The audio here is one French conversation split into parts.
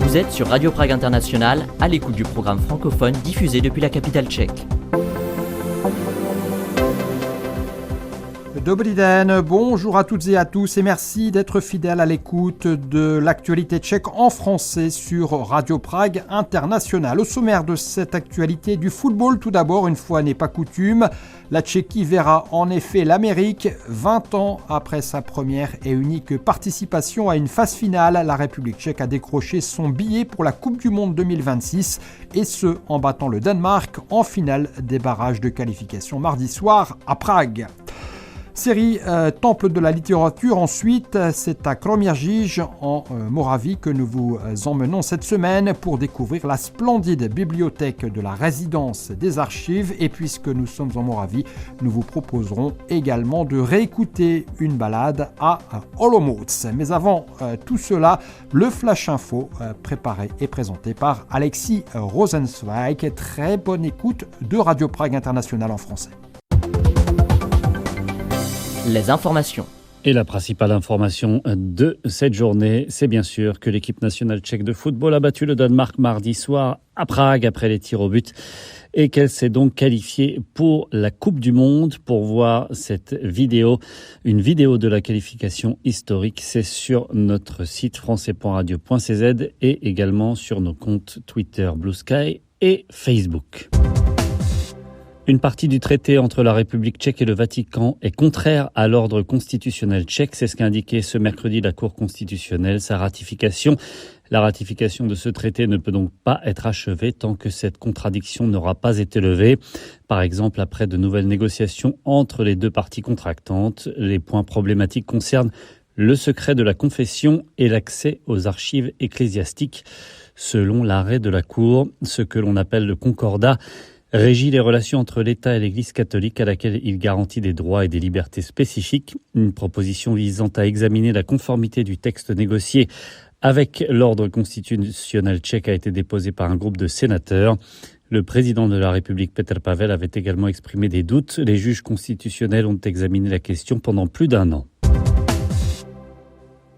Vous êtes sur Radio Prague International, à l'écoute du programme francophone diffusé depuis la capitale tchèque. Dobrý den, bonjour à toutes et à tous et merci d'être fidèles à l'écoute de l'actualité tchèque en français sur Radio Prague International. Au sommaire de cette actualité du football, tout d'abord, une fois n'est pas coutume, la Tchéquie verra en effet l'Amérique 20 ans après sa première et unique participation à une phase finale. La République tchèque a décroché son billet pour la Coupe du Monde 2026 et ce en battant le Danemark en finale des barrages de qualification mardi soir à Prague. Série Temple de la littérature, ensuite, c'est à Kroměříž en Moravie que nous vous emmenons cette semaine pour découvrir la splendide bibliothèque de la résidence des archives. Et puisque nous sommes en Moravie, nous vous proposerons également de réécouter une balade à Olomouc. Mais avant tout cela, le Flash Info préparé et présenté par Alexis Rosenzweig. Très bonne écoute de Radio Prague International en français. Les informations. Et la principale information de cette journée, c'est bien sûr que l'équipe nationale tchèque de football a battu le Danemark mardi soir à Prague après les tirs au but et qu'elle s'est donc qualifiée pour la Coupe du Monde. Pour voir cette vidéo, une vidéo de la qualification historique, c'est sur notre site français.radio.cz et également sur nos comptes Twitter, Blue Sky et Facebook. Une partie du traité entre la République tchèque et le Vatican est contraire à l'ordre constitutionnel tchèque. C'est ce qu'a indiqué ce mercredi la Cour constitutionnelle. La ratification de ce traité ne peut donc pas être achevée tant que cette contradiction n'aura pas été levée. Par exemple, après de nouvelles négociations entre les deux parties contractantes, les points problématiques concernent le secret de la confession et l'accès aux archives ecclésiastiques. Selon l'arrêt de la Cour, ce que l'on appelle le concordat régit les relations entre l'État et l'Église catholique à laquelle il garantit des droits et des libertés spécifiques. Une proposition visant à examiner la conformité du texte négocié avec l'ordre constitutionnel tchèque a été déposée par un groupe de sénateurs. Le président de la République, Petr Pavel, avait également exprimé des doutes. Les juges constitutionnels ont examiné la question pendant plus d'un an.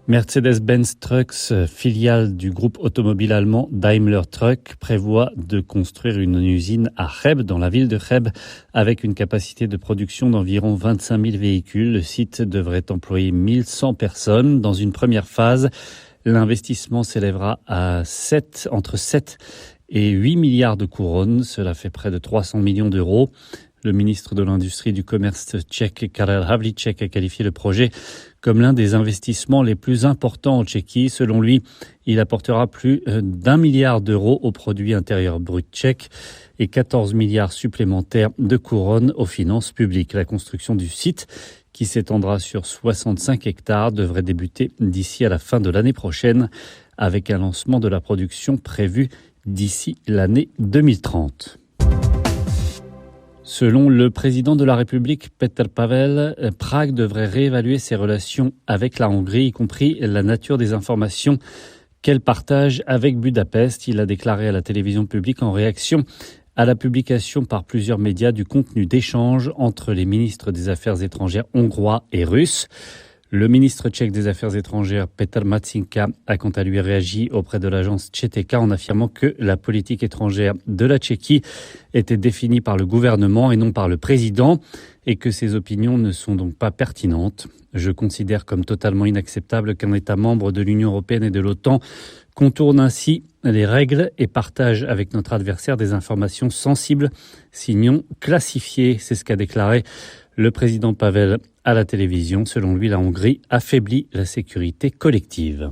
Mercedes-Benz Trucks, filiale du groupe automobile allemand Daimler Truck, prévoit de construire une usine à Cheb, dans la ville de Cheb, avec une capacité de production d'environ 25 000 véhicules. Le site devrait employer 1100 personnes. Dans une première phase, l'investissement s'élèvera à entre 7 et 8 milliards de couronnes. Cela fait près de 300 millions d'euros. Le ministre de l'Industrie et du Commerce tchèque, Karel Havlíček, a qualifié le projet comme l'un des investissements les plus importants en Tchéquie. Selon lui, il apportera plus d'1 milliard d'euros au produit intérieur brut tchèque et 14 milliards supplémentaires de couronnes aux finances publiques. La construction du site, qui s'étendra sur 65 hectares, devrait débuter d'ici à la fin de l'année prochaine, avec un lancement de la production prévu d'ici l'année 2030. Selon le président de la République, Petr Pavel, Prague devrait réévaluer ses relations avec la Hongrie, y compris la nature des informations qu'elle partage avec Budapest. Il a déclaré à la télévision publique en réaction à la publication par plusieurs médias du contenu d'échanges entre les ministres des Affaires étrangères hongrois et russes. Le ministre tchèque des Affaires étrangères, Petr Matýnka, a quant à lui réagi auprès de l'agence Četeka en affirmant que la politique étrangère de la Tchéquie était définie par le gouvernement et non par le président et que ses opinions ne sont donc pas pertinentes. Je considère comme totalement inacceptable qu'un État membre de l'Union européenne et de l'OTAN contourne ainsi les règles et partage avec notre adversaire des informations sensibles, sinon classifiées. C'est ce qu'a déclaré le président Pavel à la télévision. Selon lui, la Hongrie affaiblit la sécurité collective.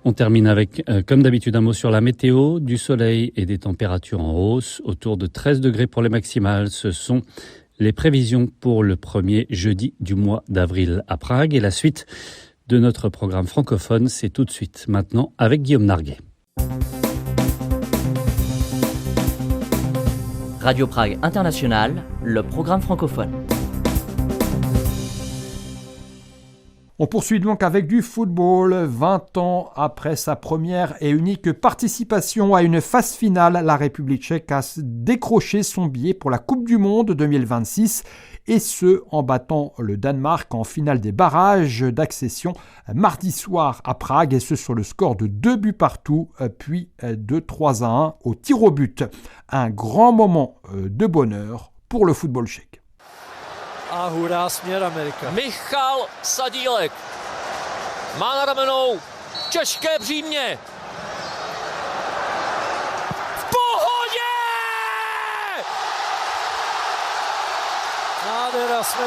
On termine avec, comme d'habitude, un mot sur la météo, du soleil et des températures en hausse, autour de 13 degrés pour les maximales. Ce sont les prévisions pour le premier jeudi du mois d'avril à Prague. Et la suite de notre programme francophone, c'est tout de suite maintenant avec Guillaume Narguet. Radio Prague International, le programme francophone. On poursuit donc avec du football. 20 ans après sa première et unique participation à une phase finale, la République tchèque a décroché son billet pour la Coupe du Monde 2026 et ce en battant le Danemark en finale des barrages d'accession mardi soir à Prague et ce sur le score de 2 buts partout puis de 3-1 au tir au but. Un grand moment de bonheur pour le football tchèque. A hurá směr Amerika. Michal Sadílek má na ramenou těžké břímě. V pohodě! Nádhera, jsme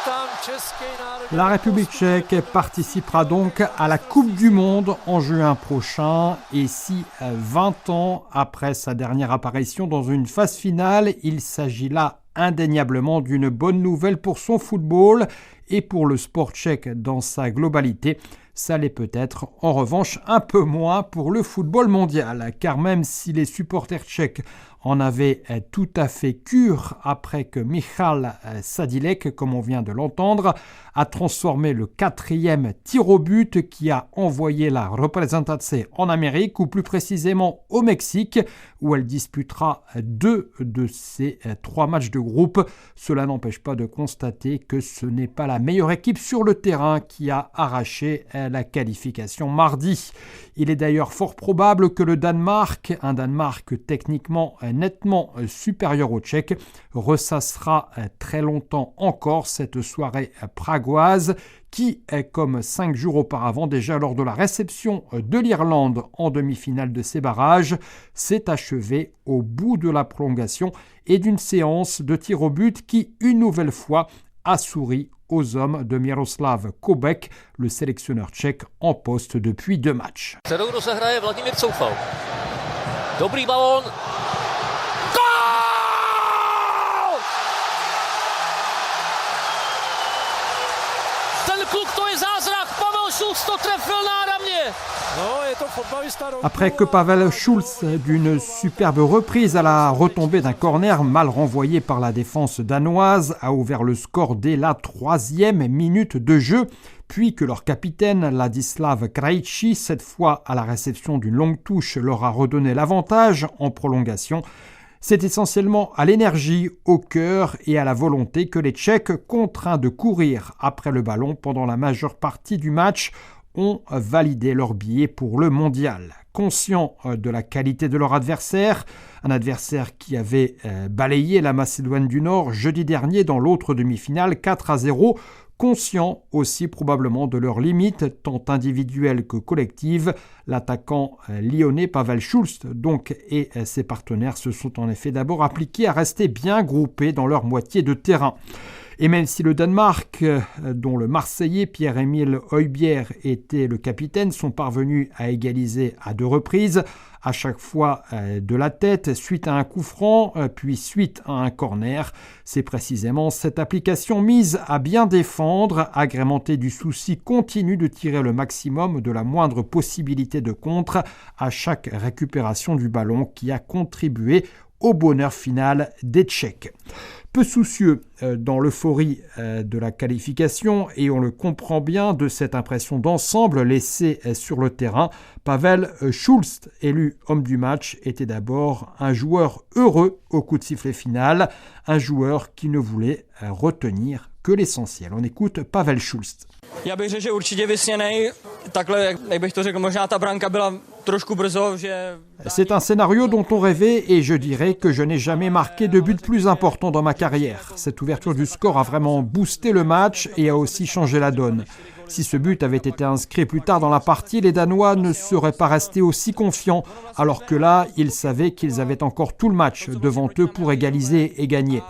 tam český národní. La République tchèque participera donc à la Coupe du Monde en juin prochain et si 20 ans après sa dernière apparition dans une phase finale, il s'agit là indéniablement d'une bonne nouvelle pour son football et pour le sport tchèque dans sa globalité. Ça l'est peut-être en revanche un peu moins pour le football mondial, car même si les supporters tchèques en avaient tout à fait cure après que Michal Sadílek, comme on vient de l'entendre, a transformé le 4e tir au but qui a envoyé la Representace en Amérique, ou plus précisément au Mexique, où elle disputera 2 de ses 3 matchs de groupe. Cela n'empêche pas de constater que ce n'est pas la meilleure équipe sur le terrain qui a arraché la qualification mardi. Il est d'ailleurs fort probable que le Danemark, un Danemark techniquement nettement supérieur au Tchèque, ressassera très longtemps encore cette soirée pragoise qui, comme 5 jours auparavant, déjà lors de la réception de l'Irlande en demi-finale de ces barrages, s'est achevée au bout de la prolongation et d'une séance de tir au but qui, une nouvelle fois, a souri aux hommes de Miroslav Kobek, le sélectionneur tchèque en poste depuis 2 matchs. Kterou rozehraje Vladimír Coufal. Dobrý balón. Gól! Ten kluk, to je zázrak. Pavel Šulc to trefil náramně. Après que Pavel Schulz, d'une superbe reprise à la retombée d'un corner mal renvoyé par la défense danoise, a ouvert le score dès la 3e minute de jeu, puis que leur capitaine Ladislav Krejci, cette fois à la réception d'une longue touche, leur a redonné l'avantage en prolongation. C'est essentiellement à l'énergie, au cœur et à la volonté que les Tchèques, contraints de courir après le ballon pendant la majeure partie du match, ont validé leur billet pour le mondial. Conscients de la qualité de leur adversaire, un adversaire qui avait balayé la Macédoine du Nord jeudi dernier dans l'autre demi-finale 4-0, conscients aussi probablement de leurs limites, tant individuelles que collectives. L'attaquant lyonnais Pavel Schulz donc et ses partenaires se sont en effet d'abord appliqués à rester bien groupés dans leur moitié de terrain. Et même si le Danemark, dont le Marseillais Pierre-Emile Højbjerg était le capitaine, sont parvenus à égaliser à 2 reprises, à chaque fois de la tête, suite à un coup franc, puis suite à un corner. C'est précisément cette application mise à bien défendre, agrémentée du souci continu de tirer le maximum de la moindre possibilité de contre à chaque récupération du ballon qui a contribué au bonheur final des Tchèques. Peu soucieux dans l'euphorie de la qualification, et on le comprend bien de cette impression d'ensemble laissée sur le terrain, Pavel Schulz, élu homme du match, était d'abord un joueur heureux au coup de sifflet final, un joueur qui ne voulait retenir que l'essentiel. On écoute Pavel Schulz. Já bych řekl, že určitě vysněnej. Takhle, jak bych to řekl, možná ta branka byla trošku brzo, že... C'est un scénario dont on rêvait et je dirais que je n'ai jamais marqué de but plus important dans ma carrière. Cette ouverture du score a vraiment boosté le match et a aussi changé la donne. Si ce but avait été inscrit plus tard dans la partie, les Danois ne seraient pas restés aussi confiants, alors que là, ils savaient qu'ils avaient encore tout le match devant eux pour égaliser et gagner.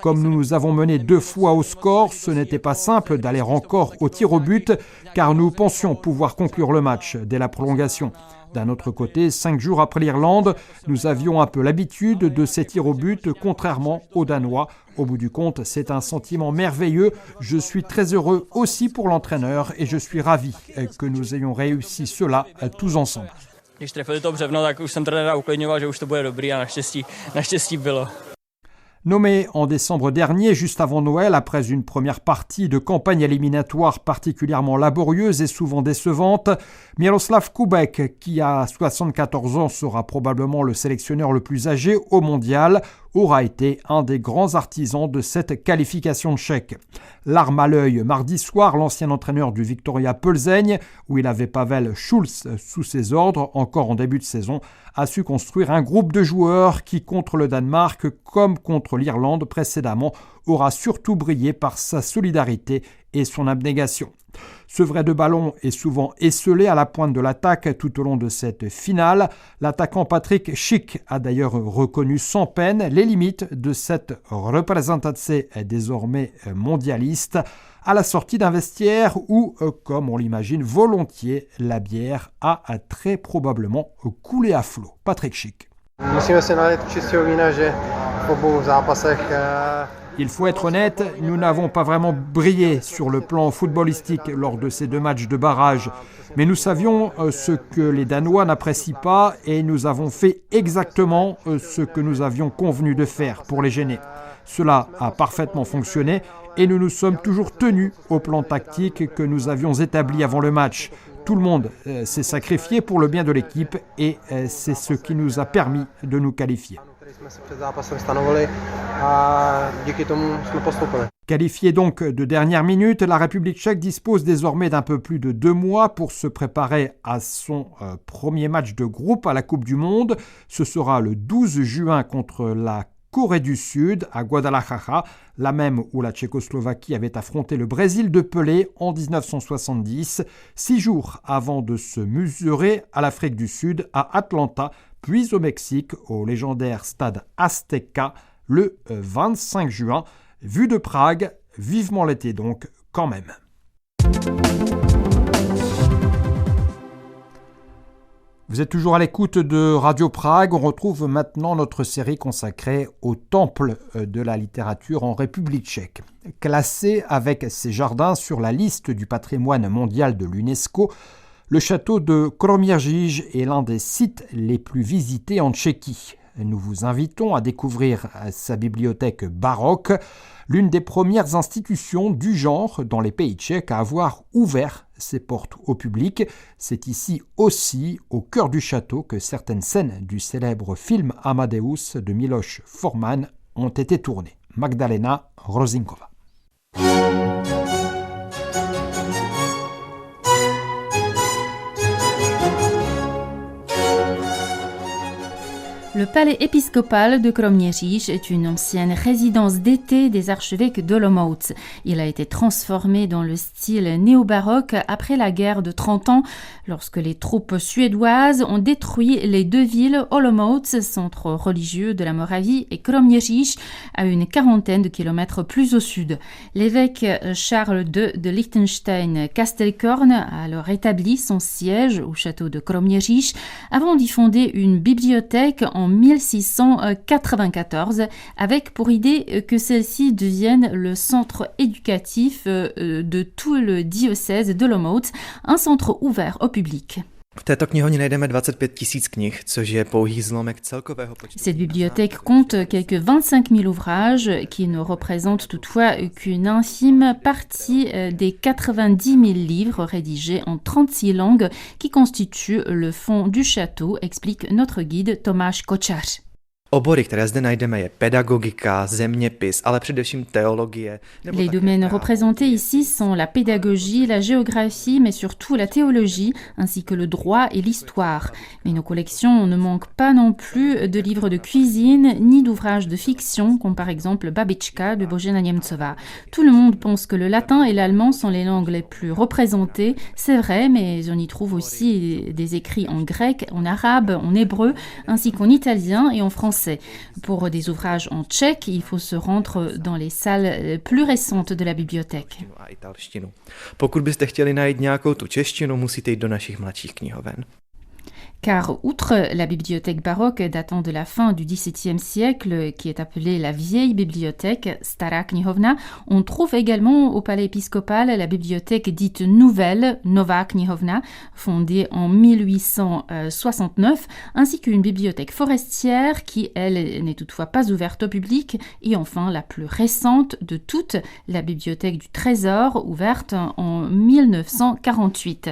Comme nous nous avons mené 2 fois au score, ce n'était pas simple d'aller encore au tir au but, car nous pensions pouvoir conclure le match dès la prolongation. D'un autre côté, 5 jours après l'Irlande, nous avions un peu l'habitude de ces tirs au but, contrairement aux Danois. Au bout du compte, c'est un sentiment merveilleux. Je suis très heureux aussi pour l'entraîneur et je suis ravi que nous ayons réussi cela tous ensemble. Když trefili to břevno, tak už jsem trenéra uklidňoval, že už to bude dobrý a naštěstí bylo. Nommé en décembre dernier, juste avant Noël, après une première partie de campagne éliminatoire particulièrement laborieuse et souvent décevante, Miroslav Kubek, qui a 74 ans, sera probablement le sélectionneur le plus âgé au mondial, aura été un des grands artisans de cette qualification tchèque. L'arme à l'œil, mardi soir, l'ancien entraîneur du Viktoria Plzeň, où il avait Pavel Schulz sous ses ordres, encore en début de saison, a su construire un groupe de joueurs qui, contre le Danemark comme contre l'Irlande précédemment, aura surtout brillé par sa solidarité et son abnégation. Ce vrai de ballon est souvent esselé à la pointe de l'attaque tout au long de cette finale. L'attaquant Patrick Schick a d'ailleurs reconnu sans peine les limites de cette représentation désormais mondialiste à la sortie d'un vestiaire où, comme on l'imagine volontiers, la bière a très probablement coulé à flot. Patrick Schick. Il faut être honnête, nous n'avons pas vraiment brillé sur le plan footballistique lors de ces 2 matchs de barrage. Mais nous savions ce que les Danois n'apprécient pas et nous avons fait exactement ce que nous avions convenu de faire pour les gêner. Cela a parfaitement fonctionné et nous nous sommes toujours tenus au plan tactique que nous avions établi avant le match. Tout le monde s'est sacrifié pour le bien de l'équipe et c'est ce qui nous a permis de nous qualifier. Qualifiée donc de dernière minute, la République tchèque dispose désormais d'un peu plus de 2 mois pour se préparer à son premier match de groupe à la Coupe du Monde. Ce sera le 12 juin contre la Corée du Sud à Guadalajara, la même où la Tchécoslovaquie avait affronté le Brésil de Pelé en 1970, 6 jours avant de se mesurer à l'Afrique du Sud à Atlanta, puis au Mexique, au légendaire stade Azteca, le 25 juin. Vue de Prague, vivement l'été donc, quand même. Vous êtes toujours à l'écoute de Radio Prague. On retrouve maintenant notre série consacrée au temple de la littérature en République tchèque. Classé avec ses jardins sur la liste du patrimoine mondial de l'UNESCO, le château de Kroměříž est l'un des sites les plus visités en Tchéquie. Nous vous invitons à découvrir sa bibliothèque baroque, l'une des premières institutions du genre dans les pays tchèques à avoir ouvert ses portes au public. C'est ici aussi, au cœur du château, que certaines scènes du célèbre film Amadeus de Miloš Forman ont été tournées. Magdalena Rozinkova. Le palais épiscopal de Kroměříž est une ancienne résidence d'été des archevêques d'Olomouc. Il a été transformé dans le style néo-baroque après la guerre de 30 ans, lorsque les troupes suédoises ont détruit les 2 villes Olomouc, centre religieux de la Moravie, et Kroměříž, à une 40aine de kilomètres plus au sud. L'évêque Charles II de Liechtenstein-Kastelkorn a alors établi son siège au château de Kroměříž avant d'y fonder une bibliothèque en 1694, avec pour idée que celle-ci devienne le centre éducatif de tout le diocèse d'Olomouc, un centre ouvert au public. V této knihovně najdeme 25 000 knih, což je pouhý zlomek celkového počtu. Cette bibliothèque compte quelques 25 000 ouvrages qui ne représentent toutefois qu'une infime partie des 90 000 livres rédigés en 36 langues qui constituent le fond du château, explique notre guide Tomáš Kočár. Obory, které zde najdeme, je pedagogika, zeměpis, ale především teologie. Les domaines représentés ici sont la pédagogie, la géographie, mais surtout la théologie, ainsi que le droit et l'histoire. Mais nos collections ne manquent pas non plus de livres de cuisine, ni d'ouvrages de fiction, comme par exemple Babička de Božena Němcová. Tout le monde pense que le latin et l'allemand sont les langues les plus représentées. C'est vrai, mais on y trouve aussi des écrits en grec, en arabe, en hébreu, ainsi qu'en italien et en français. Pour des ouvrages en tchèque, il faut se rendre dans les salles plus récentes de la bibliothèque. Pokud byste chtěli najít nějakou tu češtinu, musíte jít do našich mladších knihoven. Car outre la bibliothèque baroque datant de la fin du XVIIe siècle, qui est appelée la vieille bibliothèque, Stara knihovna, on trouve également au palais épiscopal la bibliothèque dite nouvelle, Nova knihovna, fondée en 1869, ainsi qu'une bibliothèque forestière qui, elle, n'est toutefois pas ouverte au public, et enfin la plus récente de toutes, la bibliothèque du Trésor, ouverte en 1948.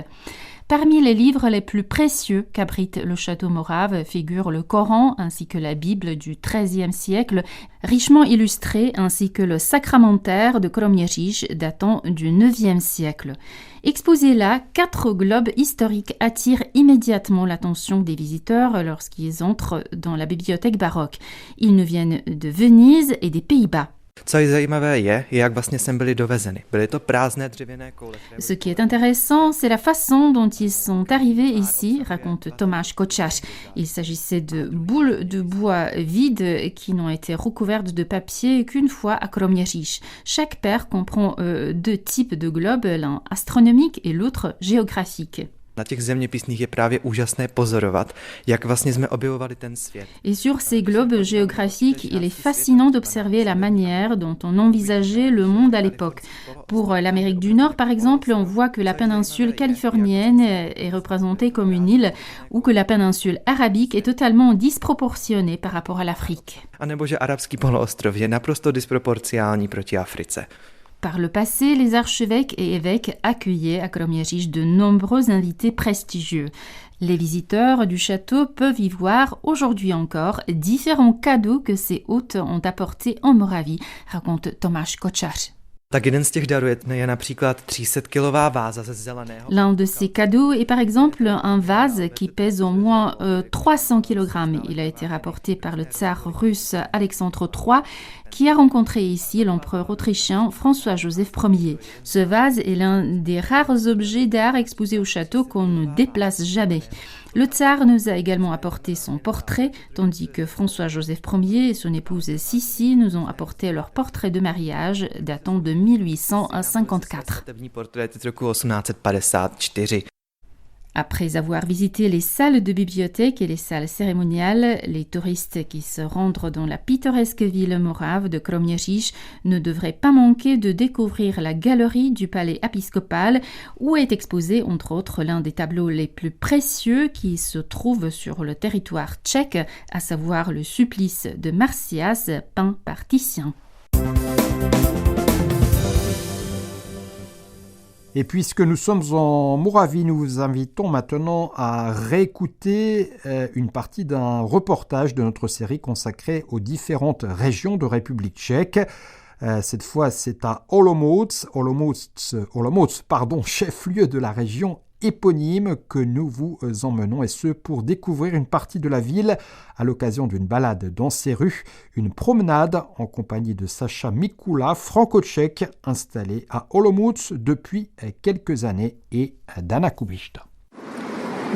Parmi les livres les plus précieux qu'abrite le château morave figurent le Coran ainsi que la Bible du XIIIe siècle, richement illustrée, ainsi que le Sacramentaire de Kromierzyj datant du IXe siècle. Exposés là, 4 globes historiques attirent immédiatement l'attention des visiteurs lorsqu'ils entrent dans la bibliothèque baroque. Ils nous viennent de Venise et des Pays-Bas. Co je zajímavé je, jak vlastně sem byly dovezeny. Byly to prázdné dřevěné koule. Ce qui est intéressant, c'est la façon dont ils sont arrivés ici, raconte Tomáš Kočář. Il s'agissait de boules de bois vides qui n'ont été recouvertes de papier qu'une fois à Kromierzyj. Chaque paire comprend 2 types de globes, l'un astronomique et l'autre géographique. Na těch zeměpisných je právě úžasné pozorovat, jak vlastně jsme objevovali ten svět. Et sur ces globes géographiques, il est fascinant d'observer la manière dont on envisageait le monde à l'époque. Pour l'Amérique du Nord, par exemple, on voit que la péninsule californienne est représentée comme une île ou que la péninsule arabique est totalement disproportionnée par rapport à l'Afrique. A nebo že arabský poloostrov je naprosto disproporciální proti Africe. Par le passé, les archevêques et évêques accueillaient à Kromierzyj de nombreux invités prestigieux. Les visiteurs du château peuvent y voir aujourd'hui encore différents cadeaux que ces hôtes ont apportés en Moravie, raconte Tomáš Kočář. Tak jeden z těch darů je například 300-kilová váza ze zeleného. L'un de ces cadeaux est par exemple un vase qui pèse au moins 300 kg. Il a été rapporté par le tsar russe Alexandre III qui a rencontré ici l'empereur autrichien François-Joseph Ier. Ce vase est l'un des rares objets d'art exposés au château qu'on ne déplace jamais. Le tsar nous a également apporté son portrait, tandis que François-Joseph Ier et son épouse Sissi nous ont apporté leur portrait de mariage datant de 1854. Après avoir visité les salles de bibliothèque et les salles cérémoniales, les touristes qui se rendent dans la pittoresque ville morave de Kromierzyj ne devraient pas manquer de découvrir la galerie du palais épiscopal où est exposé entre autres l'un des tableaux les plus précieux qui se trouve sur le territoire tchèque, à savoir le supplice de Marsyas peint par Titien. Et puisque nous sommes en Moravie, nous vous invitons maintenant à réécouter une partie d'un reportage de notre série consacrée aux différentes régions de République tchèque. Cette fois, c'est à Olomouc, chef-lieu de la région éponyme que nous vous emmenons, et ce pour découvrir une partie de la ville à l'occasion d'une balade dans ses rues, une promenade en compagnie de Sacha Mikula, franco-tchèque installé à Olomouc depuis quelques années, et d'Anna Kubishta.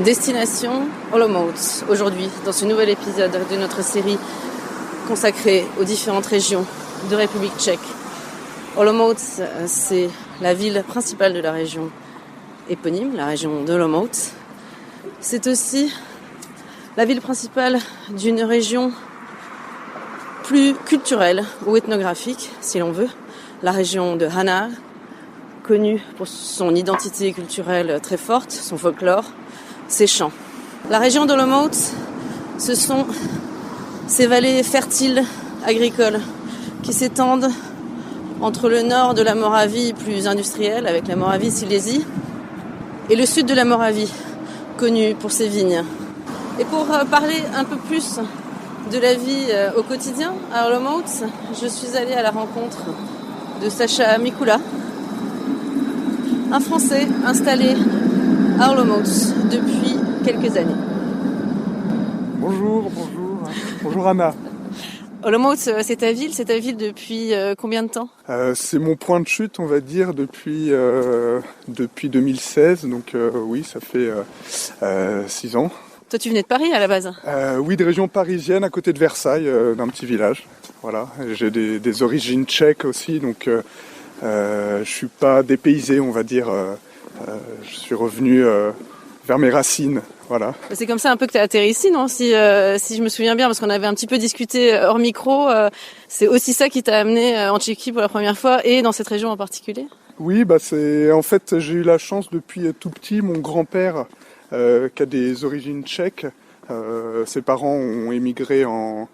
Destination Olomouc, aujourd'hui dans ce nouvel épisode de notre série consacrée aux différentes régions de République tchèque. Olomouc, c'est la ville principale de la région éponyme, la région d'Olomouc. C'est aussi la ville principale d'une région plus culturelle ou ethnographique, si l'on veut, la région de Hanar, connue pour son identité culturelle très forte, son folklore, ses chants. La région d'Olomouc, ce sont ces vallées fertiles agricoles qui s'étendent entre le nord de la Moravie plus industrielle, avec la Moravie-Silésie, et le sud de la Moravie, connu pour ses vignes. Et pour parler un peu plus de la vie au quotidien à Olomouc, je suis allée à la rencontre de Sacha Mikula, un Français installé à Olomouc depuis quelques années. Bonjour Anna. Olomouc, c'est ta ville depuis combien de temps ? C'est mon point de chute, on va dire, depuis 2016, donc oui, ça fait 6 ans. Toi, tu venais de Paris à la base ? Oui, de région parisienne, à côté de Versailles, d'un petit village. Voilà, j'ai des origines tchèques aussi, donc je suis pas dépaysé, on va dire. Je suis revenu vers mes racines. Voilà. C'est comme ça un peu que tu as atterri ici, non ? Si je me souviens bien, parce qu'on avait un petit peu discuté hors micro, c'est aussi ça qui t'a amené en Tchéquie pour la première fois et dans cette région en particulier ? Oui, en fait, j'ai eu la chance depuis tout petit. Mon grand-père, qui a des origines tchèques, ses parents ont émigré en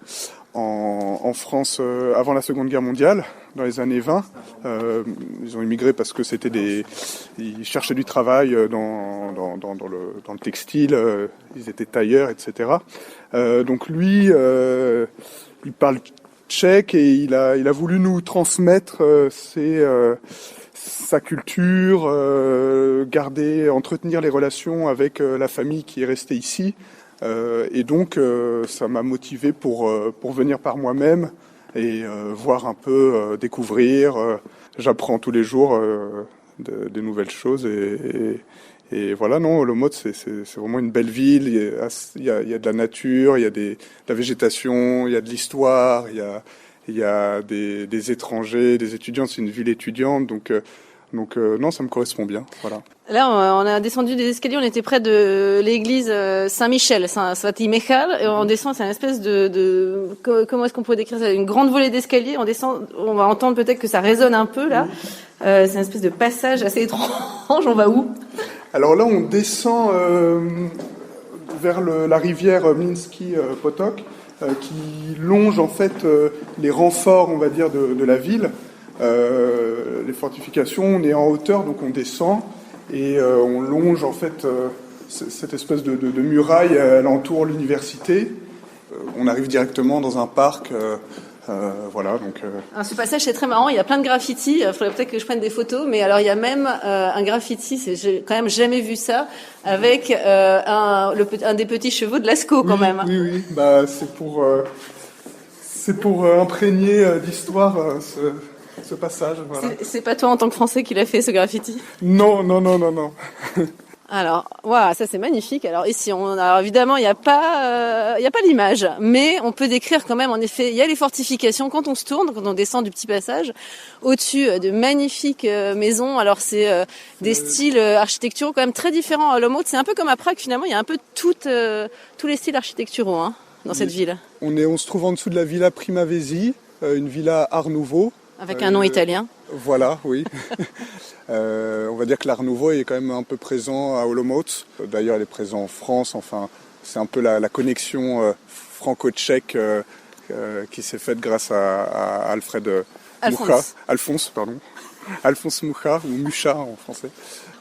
France avant la Seconde Guerre mondiale, dans les années 20. Ils ont émigré parce que ils cherchaient du travail dans le textile, ils étaient tailleurs, etc. Donc lui, il parle tchèque et il a voulu nous transmettre sa culture, entretenir les relations avec la famille qui est restée ici. Et donc, ça m'a motivé pour venir par moi-même et voir un peu, découvrir. J'apprends tous les jours des nouvelles choses et voilà, non, Olomouc, c'est vraiment une belle ville. Il y a de la nature, il y a de la végétation, il y a de l'histoire, il y a des étrangers, des étudiants. C'est une ville étudiante, donc non, ça me correspond bien. Voilà. Là, on a descendu des escaliers, on était près de l'église Saint-Michel, Svatý Michal, et on descend, c'est une espèce comment est-ce qu'on peut décrire ça ? Une grande volée d'escaliers, on descend, on va entendre peut-être que ça résonne un peu, là. C'est une espèce de passage assez étrange, on va où ? Alors là, on descend vers la rivière Mlinsky Potok, qui longe en fait les renforts, on va dire, de la ville. Les fortifications, on est en hauteur, donc on descend et on longe en fait cette espèce de muraille, elle entoure l'université. On arrive directement dans un parc, voilà. Donc. Alors, ce passage c'est très marrant, il y a plein de graffitis. Il faudrait peut-être que je prenne des photos, mais alors il y a même un graffiti, j'ai quand même jamais vu ça, avec un des petits chevaux de Lascaux quand même. Oui, c'est pour imprégner d'histoire ce passage. Voilà. C'est pas toi en tant que Français qui l'a fait ce graffiti ? Non. Alors, voilà, ça c'est magnifique. Alors ici, alors évidemment, il n'y a pas l'image, mais on peut décrire quand même. En effet, il y a les fortifications quand on se tourne, quand on descend du petit passage, au-dessus de magnifiques maisons. Alors c'est des styles architecturaux quand même très différents à Olomouc. C'est un peu comme à Prague finalement. Il y a un peu tous les styles architecturaux dans cette ville. On se trouve en dessous de la Villa Primavesi, une villa Art Nouveau. Avec un nom italien. Voilà, oui. On va dire que l'Art Nouveau est quand même un peu présent à Olomouc. D'ailleurs, il est présent en France. Enfin, c'est un peu la connexion franco-tchèque qui s'est faite grâce à Alphonse Mucha, ou Mucha en français.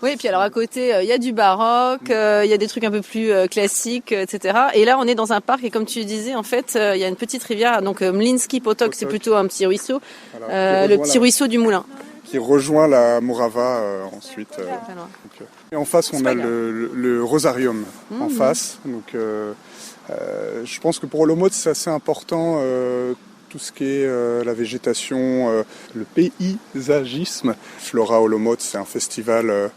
Oui, et puis alors à côté, il y a du baroque, il y a des trucs un peu plus classiques, etc. Et là, on est dans un parc, et comme tu disais, en fait, il y a une petite rivière, donc Mlinsky Potok, c'est plutôt un petit ruisseau, voilà, le petit ruisseau du Moulin. Qui rejoint la Morava ensuite. Et en face, on a le Rosarium en face. Donc, je pense que pour Olomouc, c'est assez important tout ce qui est la végétation, le paysagisme. Flora Olomouc, c'est un festival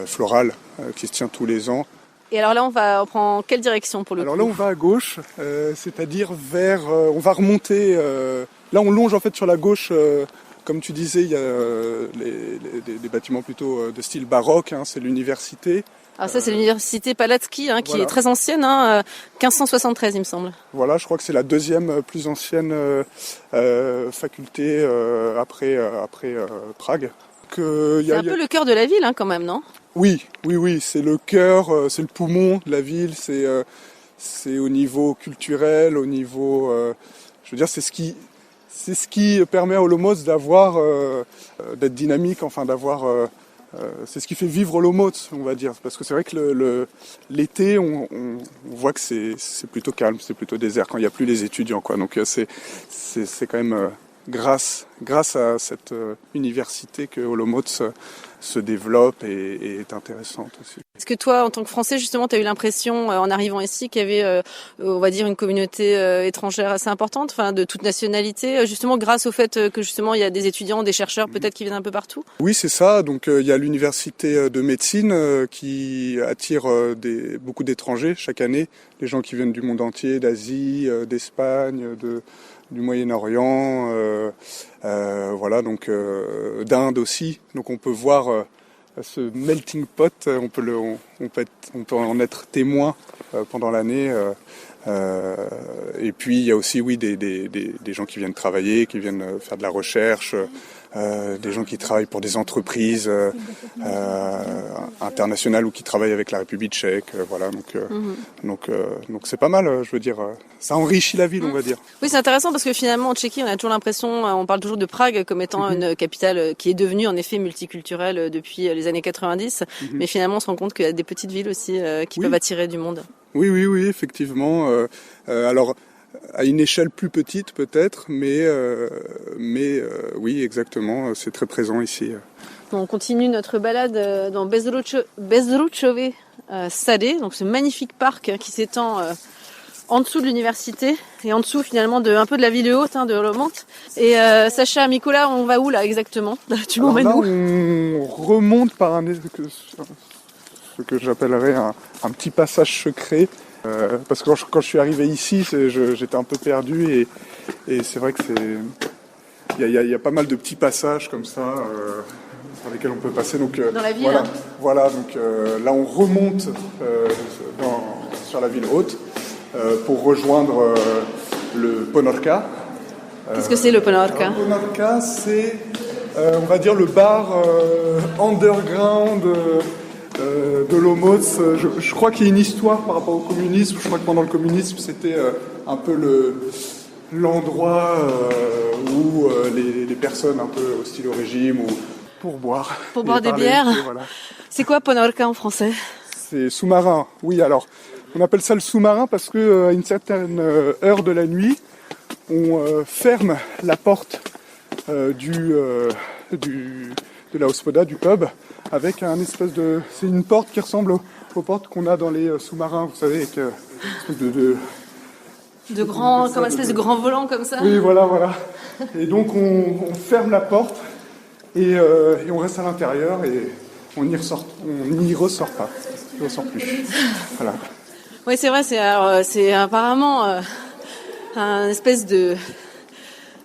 floral qui se tient tous les ans. Et alors là, on prend quelle direction pour le coup ? Alors là, on va à gauche, c'est-à-dire on va remonter. Là, on longe en fait sur la gauche. Comme tu disais, il y a des bâtiments plutôt de style baroque, c'est l'université. Alors ça, c'est l'université Palatsky, qui est très ancienne, 1573 il me semble. Voilà, je crois que c'est la deuxième plus ancienne faculté après Prague. C'est un peu le cœur de la ville quand même, non ? Oui, c'est le cœur, c'est le poumon de la ville, c'est au niveau culturel, au niveau... je veux dire, c'est ce qui permet à Olomouc d'être dynamique, enfin d'avoir... c'est ce qui fait vivre Olomouc, on va dire. Parce que c'est vrai que l'été, on voit que c'est plutôt calme, c'est plutôt désert, quand il n'y a plus les étudiants, quoi. Donc c'est quand même grâce à cette université que Olomouc se développe et est intéressante aussi. Est-ce que toi, en tant que Français, justement, tu as eu l'impression, en arrivant ici, qu'il y avait, on va dire, une communauté étrangère assez importante, de toute nationalité, justement grâce au fait que justement il y a des étudiants, des chercheurs peut-être qui viennent un peu partout ? Oui, c'est ça. Donc il y a l'université de médecine qui attire beaucoup d'étrangers chaque année, les gens qui viennent du monde entier, d'Asie, d'Espagne, du Moyen-Orient, voilà, donc d'Inde aussi. Donc on peut voir ce melting pot, on peut en être témoin pendant l'année. Et puis il y a aussi des gens qui viennent travailler, qui viennent faire de la recherche, des gens qui travaillent pour des entreprises internationales ou qui travaillent avec la République tchèque. Donc c'est pas mal, je veux dire. Ça enrichit la ville, on va dire. Oui, c'est intéressant parce que finalement en Tchéquie, on a toujours l'impression, on parle toujours de Prague comme étant une capitale qui est devenue en effet multiculturelle depuis les années 90, mais finalement on se rend compte qu'il y a des petites villes aussi qui peuvent attirer du monde. Oui, effectivement. Alors, à une échelle plus petite peut-être, mais oui, exactement, c'est très présent ici. On continue notre balade dans Bezručové Sade, donc ce magnifique parc qui s'étend en dessous de l'université et en dessous finalement un peu de la ville haute de Olomouc. Et Sacha, Mikola, on va où là exactement? Tu m'emmènes où? On remonte par ce que j'appellerais un petit passage secret. Parce que quand je suis arrivé ici, j'étais un peu perdu et c'est vrai que il y a pas mal de petits passages comme ça par lesquels on peut passer. Donc dans la ville. Voilà. Donc là on remonte sur la ville haute pour rejoindre le Ponorka. Qu'est-ce que c'est le Ponorka? Le Ponorka, c'est on va dire le bar underground. De l'Olomouc. Je crois qu'il y a une histoire par rapport au communisme. Je crois que pendant le communisme, c'était un peu l'endroit où les personnes un peu hostiles au régime ou pour boire. Pour boire des bières. Voilà. C'est quoi Ponorka en français? C'est sous-marin. Oui, alors on appelle ça le sous-marin parce que à une certaine heure de la nuit, on ferme la porte de la hospoda, du pub, avec un espèce de... C'est une porte qui ressemble aux portes qu'on a dans les sous-marins, vous savez, avec de grands, comme une espèce de grand volant comme ça. Oui, voilà. Et donc on ferme la porte et on reste à l'intérieur et on n'y ressort pas. On n'y ressort plus. Voilà. Oui, c'est vrai, c'est apparemment un espèce de...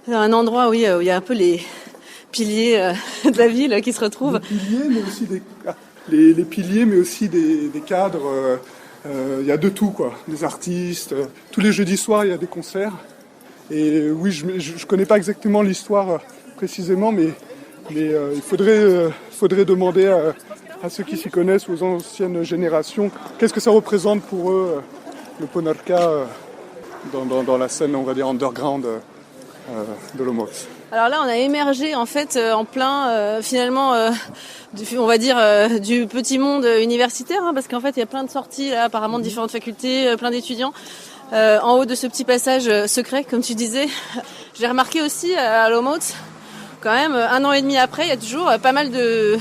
un endroit où il y a un peu les piliers de la ville qui se retrouvent. Les piliers, mais aussi des cadres. Il y a de tout, quoi. Des artistes. Tous les jeudis soirs, il y a des concerts. Et oui, je connais pas exactement l'histoire précisément, mais il faudrait demander à ceux qui s'y connaissent, aux anciennes générations, qu'est-ce que ça représente pour eux, le Ponorka, dans la scène, on va dire, underground de l'Olomouc. Alors là, on a émergé en fait en plein, finalement, on va dire du petit monde universitaire, parce qu'en fait, il y a plein de sorties là, apparemment de différentes facultés, plein d'étudiants. En haut de ce petit passage secret, comme tu disais, j'ai remarqué aussi à Olomouc, quand même, 1 an et demi après, il y a toujours pas mal de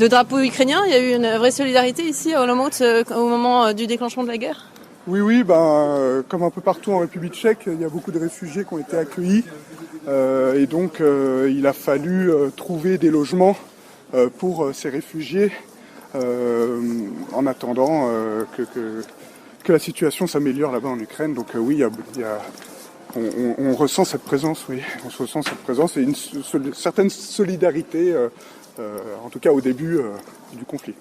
drapeaux ukrainiens. Il y a eu une vraie solidarité ici à Olomouc au moment du déclenchement de la guerre. Oui, comme un peu partout en République tchèque, il y a beaucoup de réfugiés qui ont été accueillis. Et donc, il a fallu trouver des logements pour ces réfugiés en attendant que la situation s'améliore là-bas en Ukraine. Donc oui, on ressent cette présence, oui. On se ressent cette présence et une certaine solidarité, en tout cas au début du conflit.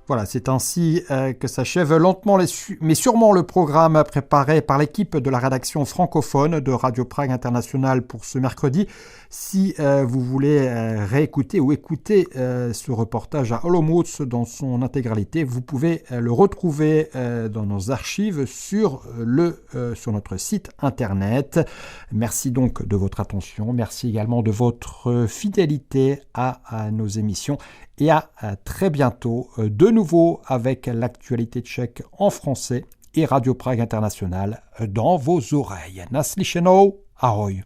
Voilà, c'est ainsi que s'achève lentement mais sûrement le programme préparé par l'équipe de la rédaction francophone de Radio Prague International pour ce mercredi. Si vous voulez réécouter ou écouter ce reportage à Olomouc dans son intégralité, vous pouvez le retrouver dans nos archives sur notre site internet. Merci donc de votre attention. Merci également de votre fidélité à nos émissions. Et à très bientôt, de nouveau avec l'actualité tchèque en français et Radio Prague International dans vos oreilles. Naslyšenou, ahoj.